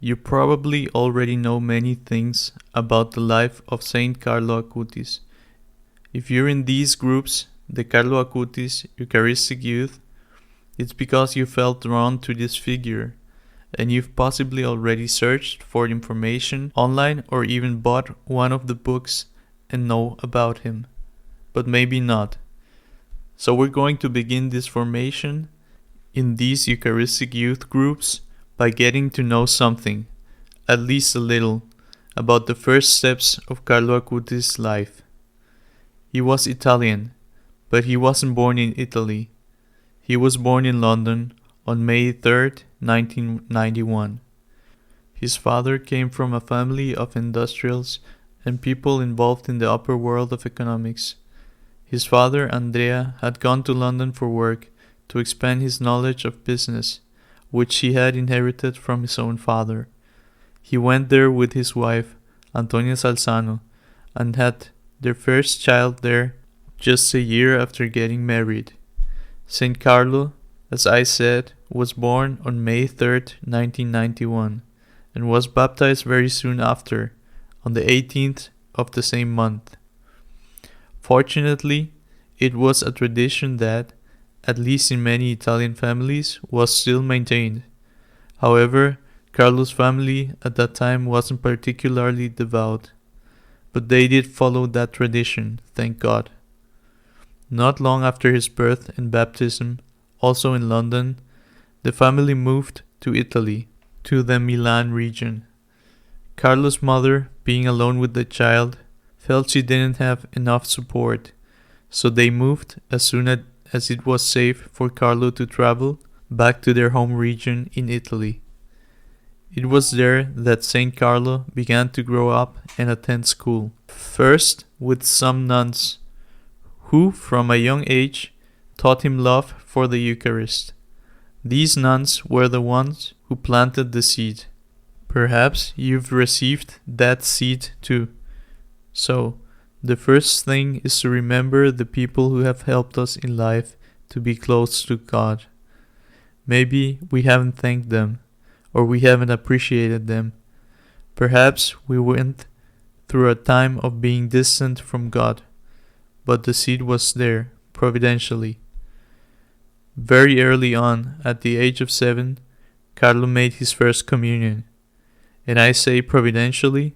You probably already know many things about the life of Saint Carlo Acutis. If you're in these groups, the Carlo Acutis Eucharistic Youth, it's because you felt drawn to this figure, and you've possibly already searched for information online or even bought one of the books and know about him, but maybe not. So we're going to begin this formation in these Eucharistic Youth groups by getting to know something, at least a little, about the first steps of Carlo Acutis' life. He was Italian, but he wasn't born in Italy. He was born in London on May 3rd, 1991. His father came from a family of industrials and people involved in the upper world of economics. His father, Andrea, had gone to London for work to expand his knowledge of business, which he had inherited from his own father. He went there with his wife, Antonia Salzano, and had their first child there just a year after getting married. Saint Carlo, as I said, was born on May 3rd, 1991, and was baptized very soon after, on the 18th of the same month. Fortunately, it was a tradition that, at least in many Italian families, was still maintained. However, Carlo's family at that time wasn't particularly devout, but they did follow that tradition, thank God. Not long after his birth and baptism, also in London, the family moved to Italy, to the Milan region. Carlo's mother, being alone with the child, felt she didn't have enough support, so they moved as soon as it was safe for Carlo to travel back to their home region in Italy. It was there that Saint Carlo began to grow up and attend school, first with some nuns, who from a young age taught him love for the Eucharist. These nuns were the ones who planted the seed. Perhaps you've received that seed too. So, the first thing is to remember the people who have helped us in life to be close to God. Maybe we haven't thanked them, or we haven't appreciated them. Perhaps we went through a time of being distant from God, but the seed was there, providentially. Very early on, at the age of 7, Carlo made his first communion. And I say providentially,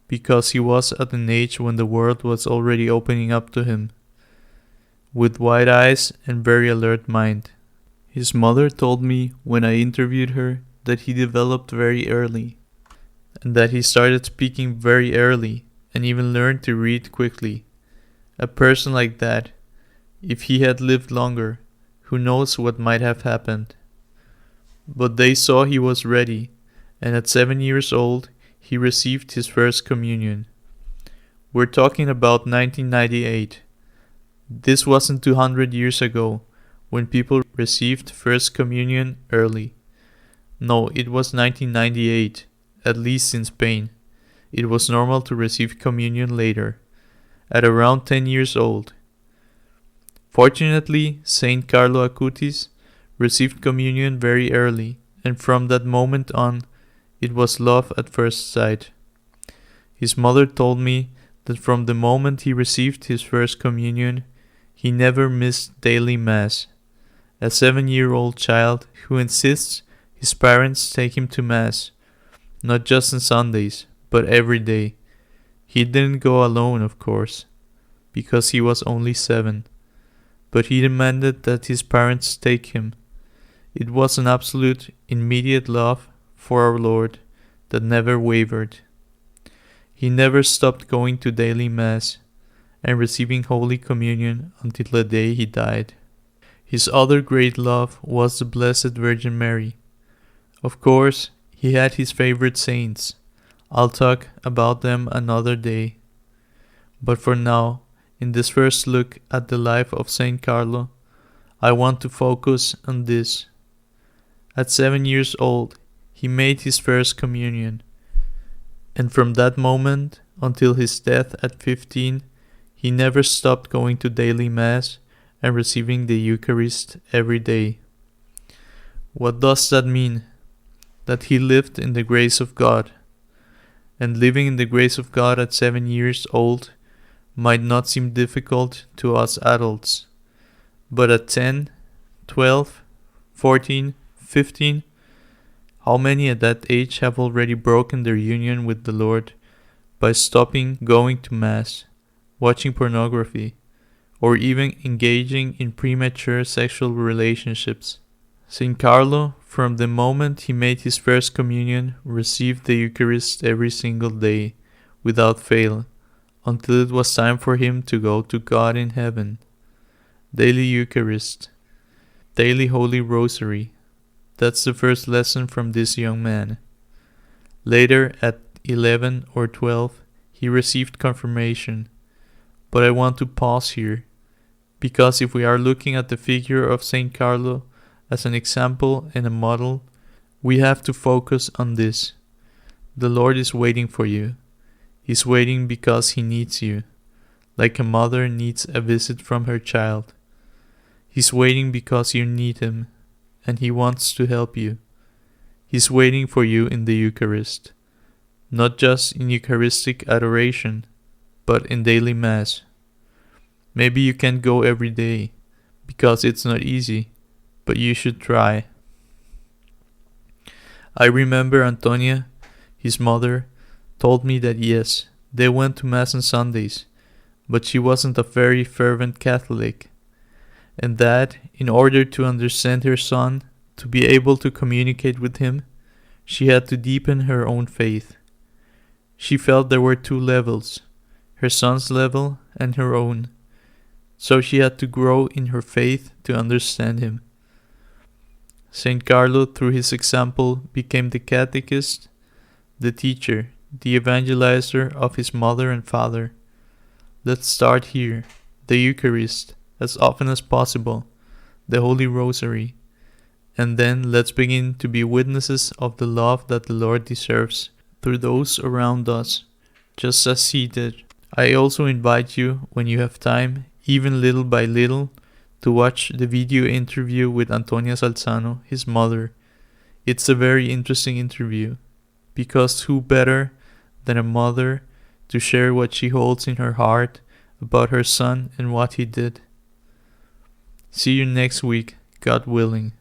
because he was at an age when the world was already opening up to him, with wide eyes and very alert mind. His mother told me when I interviewed her that he developed very early, and that he started speaking very early, and even learned to read quickly. A person like that, if he had lived longer, who knows what might have happened. But they saw he was ready, and at 7 years old, he received his first communion. We're talking about 1998. This wasn't 200 years ago, when people received first communion early. No, it was 1998, at least in Spain. It was normal to receive communion later, at around 10 years old. Fortunately, Saint Carlo Acutis received communion very early, and from that moment on, it was love at first sight. His mother told me that from the moment he received his first communion, he never missed daily Mass. A 7-year-old child who insists his parents take him to Mass, not just on Sundays, but every day. He didn't go alone, of course, because he was only 7, but he demanded that his parents take him. It was an absolute, immediate love for our Lord that never wavered. He never stopped going to daily Mass and receiving Holy Communion until the day he died. His other great love was the Blessed Virgin Mary. Of course, he had his favorite saints. I'll talk about them another day. But for now, in this first look at the life of Saint Carlo, I want to focus on this. At 7 years old, he made his first communion, and from that moment until his death at 15, he never stopped going to daily Mass and receiving the Eucharist every day. What does that mean? that he lived in the grace of God. And living in the grace of God at 7 years old might not seem difficult to us adults. But at 10, 12, 14, 15, how many at that age have already broken their union with the Lord by stopping going to Mass, watching pornography, or even engaging in premature sexual relationships? Saint Carlo, from the moment he made his first communion, received the Eucharist every single day, without fail, until it was time for him to go to God in heaven. Daily Eucharist, daily Holy Rosary. That's the first lesson from this young man. Later, at 11 or 12, he received confirmation. But I want to pause here, because if we are looking at the figure of Saint Carlo as an example and a model, we have to focus on this. The Lord is waiting for you. He's waiting because he needs you, like a mother needs a visit from her child. He's waiting because you need him, and he wants to help you. He's waiting for you in the Eucharist, not just in Eucharistic adoration, but in daily Mass. Maybe you can't go every day, because it's not easy, but you should try. I remember Antonia, his mother, told me that yes, they went to Mass on Sundays, but she wasn't a very fervent Catholic, and that, in order to understand her son, to be able to communicate with him, she had to deepen her own faith. She felt there were two levels, her son's level and her own, so she had to grow in her faith to understand him. Saint Carlo, through his example, became the catechist, the teacher, the evangelizer of his mother and father. Let's start here, the Eucharist, as often as possible, the Holy Rosary, and then let's begin to be witnesses of the love that the Lord deserves through those around us, just as he did. I also invite you, when you have time, even little by little, to watch the video interview with Antonia Salzano, his mother. It's a very interesting interview, because who better than a mother to share what she holds in her heart about her son and what he did. See you next week, God willing.